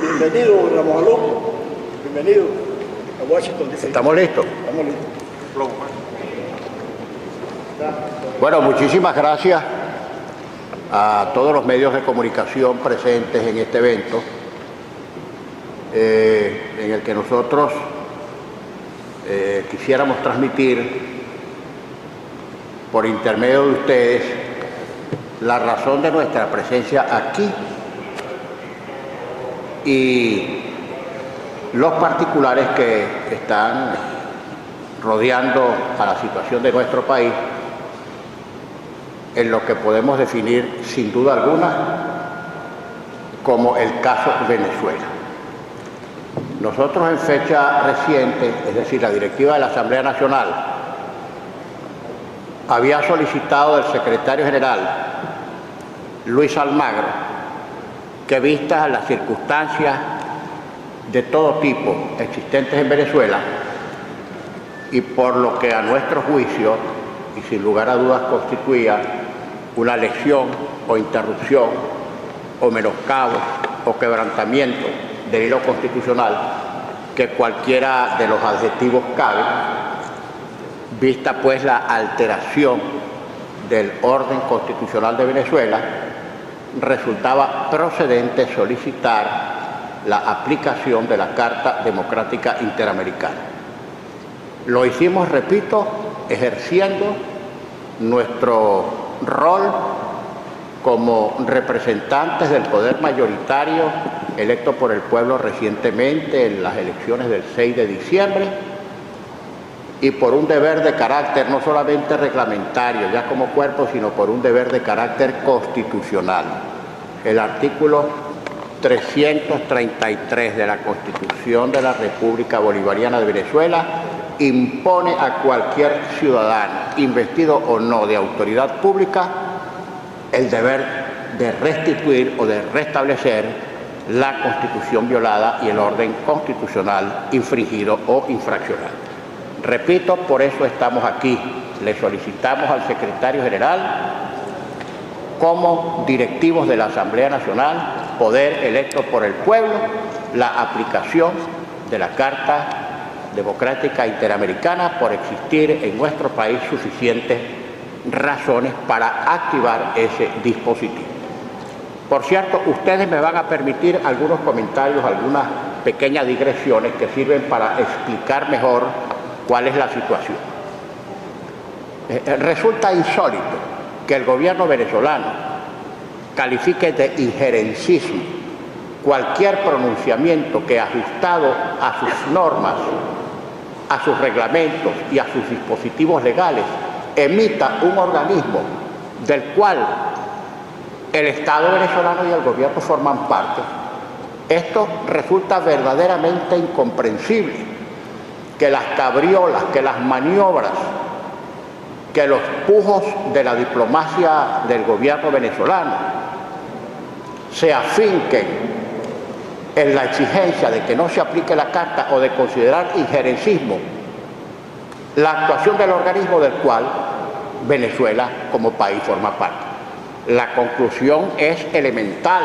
Bienvenido, Ramos Aló. Bienvenido a Washington, D.C. ¿Estamos listos? Estamos listos. Bueno, muchísimas gracias a todos los medios de comunicación presentes en este evento, en el que nosotros quisiéramos transmitir por intermedio de ustedes la razón de nuestra presencia aquí y los particulares que están rodeando a la situación de nuestro país en lo que podemos definir sin duda alguna como el caso Venezuela. Nosotros en fecha reciente, es decir, la directiva de la Asamblea Nacional había solicitado del secretario general Luis Almagro que, vistas las circunstancias de todo tipo existentes en Venezuela y por lo que a nuestro juicio y sin lugar a dudas constituía una lesión o interrupción o menoscabo o quebrantamiento del hilo constitucional, que cualquiera de los adjetivos cabe, vista pues la alteración del orden constitucional de Venezuela, resultaba procedente solicitar la aplicación de la Carta Democrática Interamericana. Lo hicimos, repito, ejerciendo nuestro rol como representantes del poder mayoritario electo por el pueblo recientemente en las elecciones del 6 de diciembre y por un deber de carácter no solamente reglamentario ya como cuerpo, sino por un deber de carácter constitucional. El artículo 333 de la Constitución de la República Bolivariana de Venezuela impone a cualquier ciudadano, investido o no de autoridad pública, el deber de restituir o de restablecer la Constitución violada y el orden constitucional infringido o infraccionado. Repito, por eso estamos aquí. Le solicitamos al secretario general, como directivos de la Asamblea Nacional, poder electo por el pueblo, la aplicación de la Carta Democrática Interamericana por existir en nuestro país suficientes razones para activar ese dispositivo. Por cierto, ustedes me van a permitir algunos comentarios, algunas pequeñas digresiones que sirven para explicar mejor cuál es la situación. Resulta insólito que el gobierno venezolano califique de injerencismo cualquier pronunciamiento que, ajustado a sus normas, a sus reglamentos y a sus dispositivos legales, emita un organismo del cual el Estado venezolano y el gobierno forman parte. Esto resulta verdaderamente incomprensible, que las cabriolas, que las maniobras, que los pujos de la diplomacia del gobierno venezolano se afinquen en la exigencia de que no se aplique la Carta o de considerar injerencismo la actuación del organismo del cual Venezuela como país forma parte. La conclusión es elemental.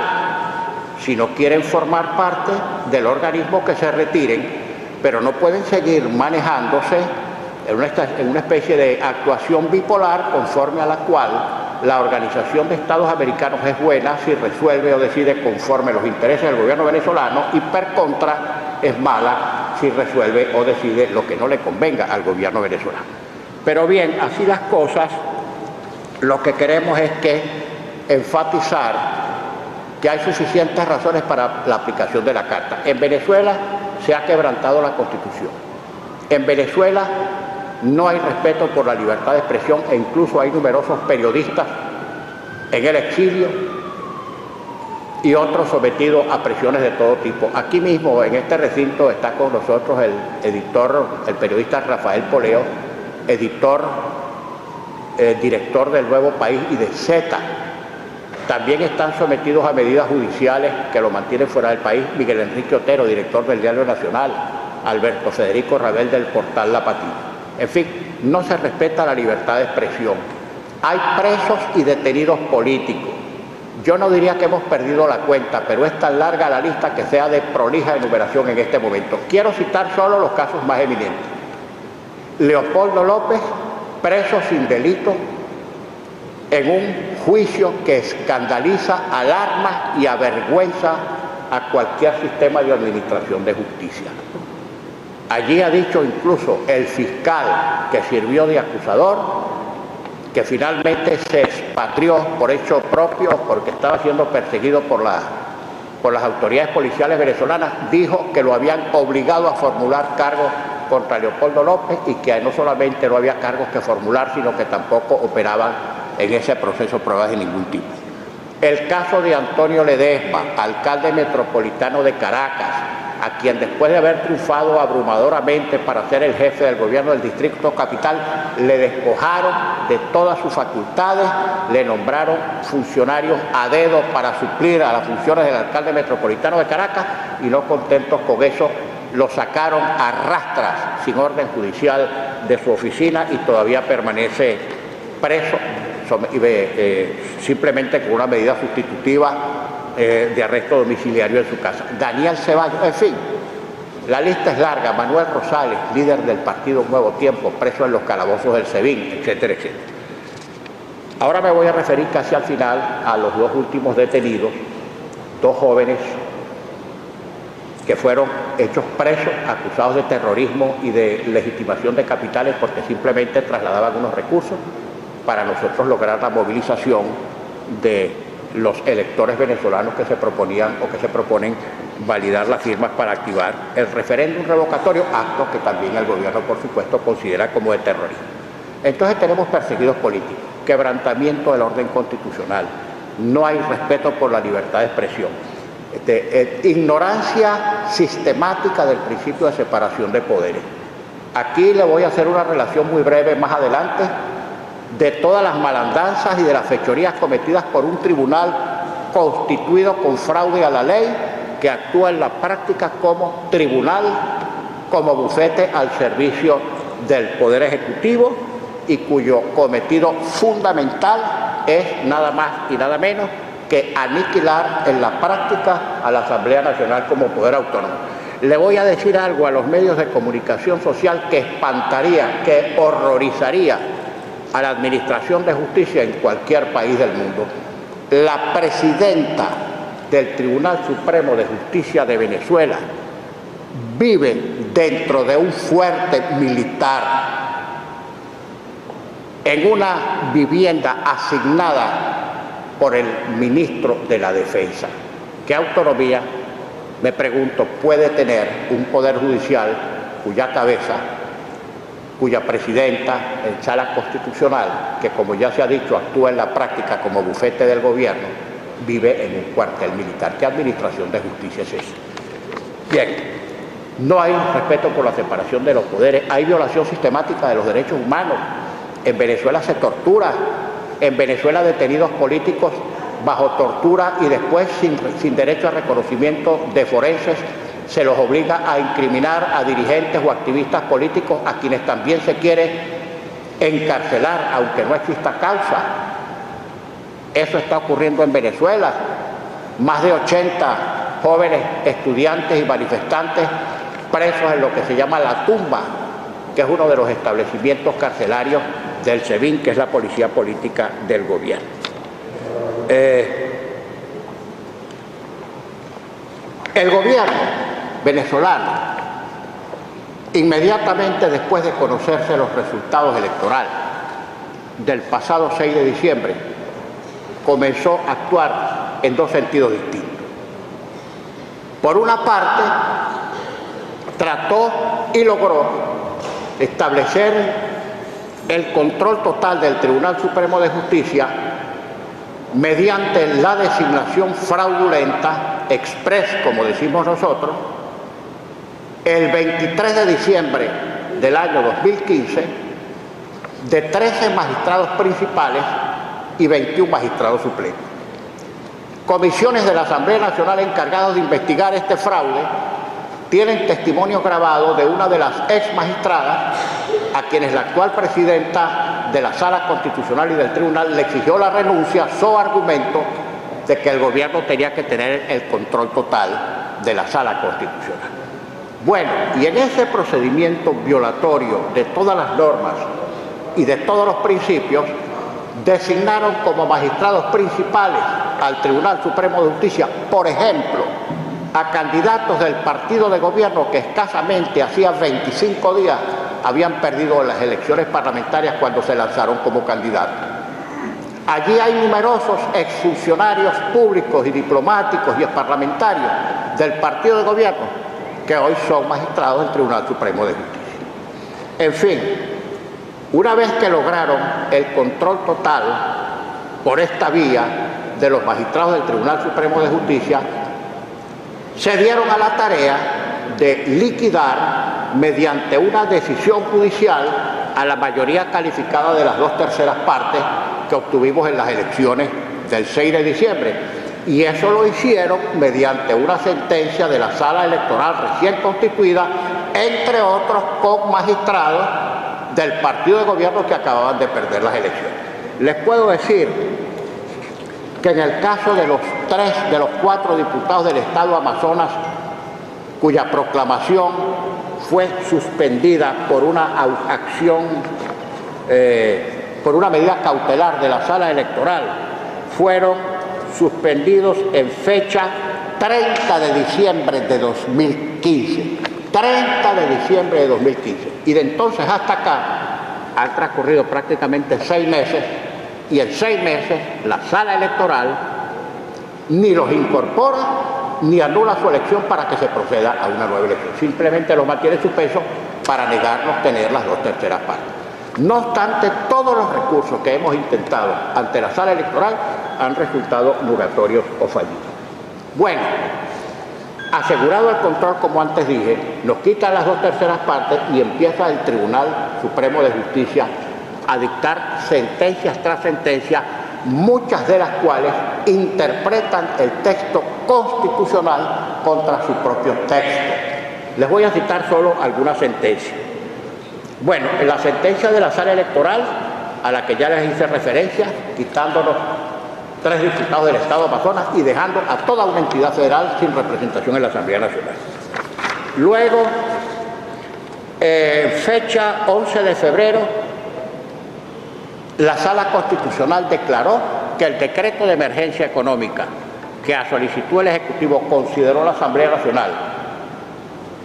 Si no quieren formar parte del organismo, que se retiren, pero no pueden seguir manejándose en una especie de actuación bipolar conforme a la cual la Organización de Estados Americanos es buena si resuelve o decide conforme a los intereses del gobierno venezolano y per contra es mala si resuelve o decide lo que no le convenga al gobierno venezolano. Pero bien, así las cosas, lo que queremos es enfatizar que hay suficientes razones para la aplicación de la Carta. En Venezuela se ha quebrantado la Constitución. En Venezuela no hay respeto por la libertad de expresión e incluso hay numerosos periodistas en el exilio y otros sometidos a presiones de todo tipo. Aquí mismo, en este recinto, está con nosotros el periodista Rafael Poleo, director del Nuevo País y de Z, También están sometidos a medidas judiciales que lo mantienen fuera del país Miguel Enrique Otero, director del Diario Nacional, Alberto Federico Rabel del portal La Patilla. En fin, no se respeta la libertad de expresión. Hay presos y detenidos políticos. Yo no diría que hemos perdido la cuenta, pero es tan larga la lista que sea de prolija enumeración en este momento. Quiero citar solo los casos más eminentes. Leopoldo López, preso sin delito en un juicio que escandaliza, alarma y avergüenza a cualquier sistema de administración de justicia. Allí ha dicho incluso el fiscal que sirvió de acusador, que finalmente se expatrió por hecho propio porque estaba siendo perseguido por las autoridades policiales venezolanas, dijo que lo habían obligado a formular cargos contra Leopoldo López y que no solamente no había cargos que formular, sino que tampoco operaban en ese proceso pruebas de ningún tipo. El caso de Antonio Ledesma, alcalde metropolitano de Caracas, a quien después de haber triunfado abrumadoramente para ser el jefe del gobierno del Distrito Capital, le despojaron de todas sus facultades, le nombraron funcionarios a dedo para suplir a las funciones del alcalde metropolitano de Caracas y no contentos con eso, lo sacaron a rastras sin orden judicial de su oficina y todavía permanece preso, simplemente con una medida sustitutiva de arresto domiciliario en su casa. Daniel Ceballos, en fin, la lista es larga. Manuel Rosales, líder del partido Nuevo Tiempo, preso en los calabozos del SEBIN, etcétera, etcétera. Ahora me voy a referir casi al final a los dos últimos detenidos, dos jóvenes que fueron hechos presos, acusados de terrorismo y de legitimación de capitales porque simplemente trasladaban unos recursos para nosotros lograr la movilización de los electores venezolanos que se proponían o que se proponen validar las firmas para activar el referéndum revocatorio, acto que también el gobierno, por supuesto, considera como de terrorismo. Entonces tenemos perseguidos políticos, quebrantamiento del orden constitucional, no hay respeto por la libertad de expresión, ignorancia sistemática del principio de separación de poderes. Aquí le voy a hacer una relación muy breve más adelante de todas las malandanzas y de las fechorías cometidas por un tribunal constituido con fraude a la ley, que actúa en la práctica como tribunal, como bufete al servicio del Poder Ejecutivo y cuyo cometido fundamental es nada más y nada menos que aniquilar en la práctica a la Asamblea Nacional como poder autónomo. Le voy a decir algo a los medios de comunicación social que espantaría, que horrorizaría a la Administración de Justicia en cualquier país del mundo. La presidenta del Tribunal Supremo de Justicia de Venezuela vive dentro de un fuerte militar, en una vivienda asignada por el ministro de la Defensa. ¿Qué autonomía, me pregunto, puede tener un poder judicial cuya cabeza, cuya presidenta en sala constitucional, que como ya se ha dicho actúa en la práctica como bufete del gobierno, vive en un cuartel militar? ¿Qué administración de justicia es esa? Bien, no hay respeto por la separación de los poderes, hay violación sistemática de los derechos humanos. En Venezuela se tortura, en Venezuela detenidos políticos bajo tortura y después sin derecho a reconocimiento de forenses se los obliga a incriminar a dirigentes o activistas políticos a quienes también se quiere encarcelar, aunque no exista causa. Eso está ocurriendo en Venezuela. Más de 80 jóvenes estudiantes y manifestantes presos en lo que se llama La Tumba, que es uno de los establecimientos carcelarios del SEBIN, que es la policía política del gobierno. El gobierno venezolano, inmediatamente después de conocerse los resultados electorales del pasado 6 de diciembre, comenzó a actuar en dos sentidos distintos. Por una parte, trató y logró establecer el control total del Tribunal Supremo de Justicia mediante la designación fraudulenta, express, como decimos nosotros, el 23 de diciembre del año 2015, de 13 magistrados principales y 21 magistrados suplentes. comisiones de la Asamblea Nacional encargadas de investigar este fraude tienen testimonio grabado de una de las ex magistradas a quienes la actual presidenta de la Sala Constitucional y del Tribunal le exigió la renuncia, so argumento de que el gobierno tenía que tener el control total de la Sala Constitucional. Bueno, y en ese procedimiento violatorio de todas las normas y de todos los principios, designaron como magistrados principales al Tribunal Supremo de Justicia, por ejemplo, a candidatos del partido de gobierno que escasamente hacía 25 días habían perdido las elecciones parlamentarias cuando se lanzaron como candidatos. Allí hay numerosos exfuncionarios públicos y diplomáticos y parlamentarios del partido de gobierno que hoy son magistrados del Tribunal Supremo de Justicia. En fin, una vez que lograron el control total por esta vía de los magistrados del Tribunal Supremo de Justicia, se dieron a la tarea de liquidar mediante una decisión judicial a la mayoría calificada de las 2/3 partes que obtuvimos en las elecciones del 6 de diciembre. Y eso lo hicieron mediante una sentencia de la Sala Electoral recién constituida, entre otros con magistrados del partido de gobierno que acababan de perder las elecciones. Les puedo decir que en el caso de los 4 diputados del Estado Amazonas, cuya proclamación fue suspendida por una acción, por una medida cautelar de la Sala Electoral, fueron suspendidos en fecha 30 de diciembre de 2015. 30 de diciembre de 2015. Y de entonces hasta acá han transcurrido prácticamente 6 meses, y en 6 meses la Sala Electoral ni los incorpora ni anula su elección para que se proceda a una nueva elección. Simplemente los mantiene suspenso para negarnos tener las 2/3 partes. No obstante, todos los recursos que hemos intentado ante la Sala Electoral han resultado nugatorios o fallidos. Bueno, asegurado el control, como antes dije, nos quitan las 2/3 partes y empieza el Tribunal Supremo de Justicia a dictar sentencias tras sentencias, muchas de las cuales interpretan el texto constitucional contra su propio texto. Les voy a citar solo algunas sentencias. Bueno, en la sentencia de la Sala Electoral, a la que ya les hice referencia, quitándonos 3 diputados del Estado Amazonas y dejando a toda una entidad federal sin representación en la Asamblea Nacional. Luego, fecha 11 de febrero, la Sala Constitucional declaró que el decreto de emergencia económica que a solicitud del Ejecutivo consideró la Asamblea Nacional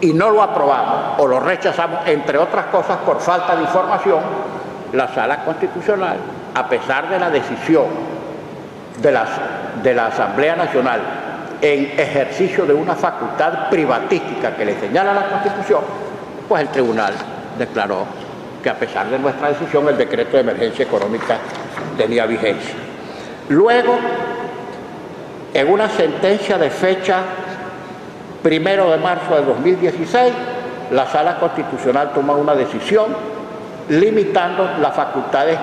y no lo aprobamos o lo rechazamos, entre otras cosas por falta de información, la Sala Constitucional, a pesar de la decisión de la Asamblea Nacional en ejercicio de una facultad privatística que le señala la Constitución, pues el tribunal declaró que a pesar de nuestra decisión el decreto de emergencia económica tenía vigencia. Luego, en una sentencia de fecha 1 de marzo de 2016, la Sala Constitucional toma una decisión limitando las facultades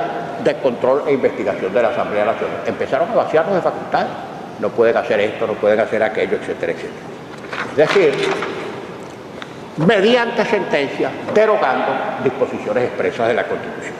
de control e investigación de la Asamblea Nacional. Empezaron a vaciarnos de facultades. No pueden hacer esto, no pueden hacer aquello, etcétera, etcétera. Es decir, mediante sentencia, derogando disposiciones expresas de la Constitución.